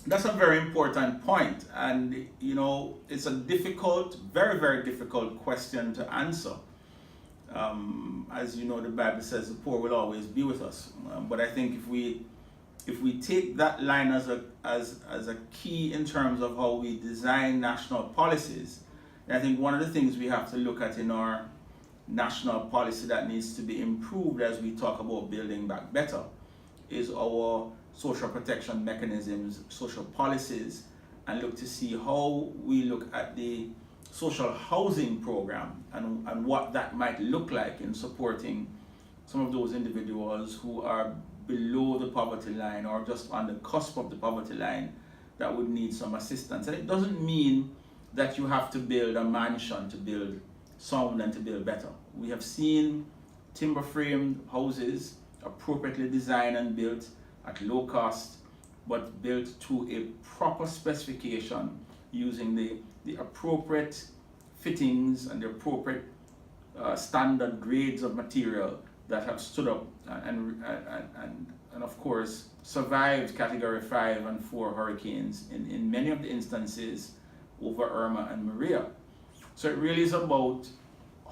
That's a very important point, and you know, it's a difficult, very, very difficult question to answer. As you know, the Bible says the poor will always be with us. But I think if we take that line as a key in terms of how we design national policies, then I think one of the things we have to look at in our national policy that needs to be improved as we talk about building back better is our social protection mechanisms, social policies, and look to see how we look at the social housing program and what that might look like in supporting some of those individuals who are below the poverty line or just on the cusp of the poverty line that would need some assistance. And it doesn't mean that you have to build a mansion to build sound and to build better. We have seen timber framed houses appropriately designed and built at low cost, but built to a proper specification using the appropriate fittings and the appropriate standard grades of material that have stood up and of course survived category 5 and 4 hurricanes in many of the instances over Irma and Maria. So it really is about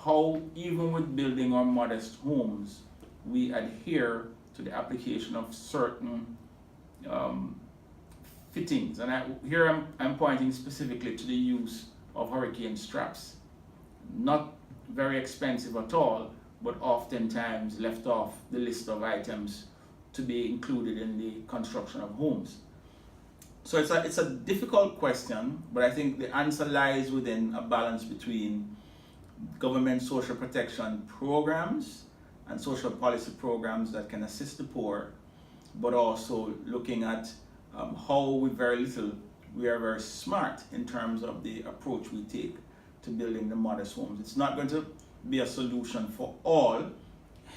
how, even with building our modest homes, we adhere to the application of certain fittings. And here I'm pointing specifically to the use of hurricane straps. Not very expensive at all, but oftentimes left off the list of items to be included in the construction of homes. So it's a difficult question, but I think the answer lies within a balance between government social protection programs and social policy programs that can assist the poor, but also looking at how we are very smart in terms of the approach we take to building the modest homes. It's not going to be a solution for all,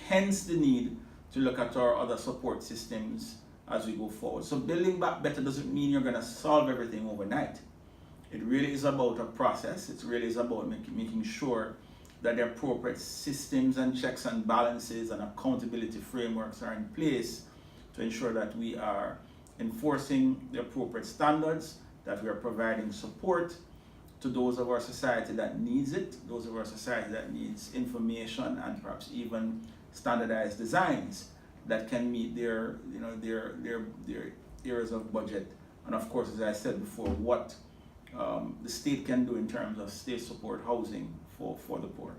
hence the need to look at our other support systems as we go forward. So building back better doesn't mean you're going to solve everything overnight. It really is about a process. It really is about making sure that the appropriate systems and checks and balances and accountability frameworks are in place to ensure that we are enforcing the appropriate standards, that we are providing support to those of our society that needs it, those of our society that needs information and perhaps even standardized designs that can meet their areas of budget. And of course, as I said before, what the state can do in terms of state support housing for the poor.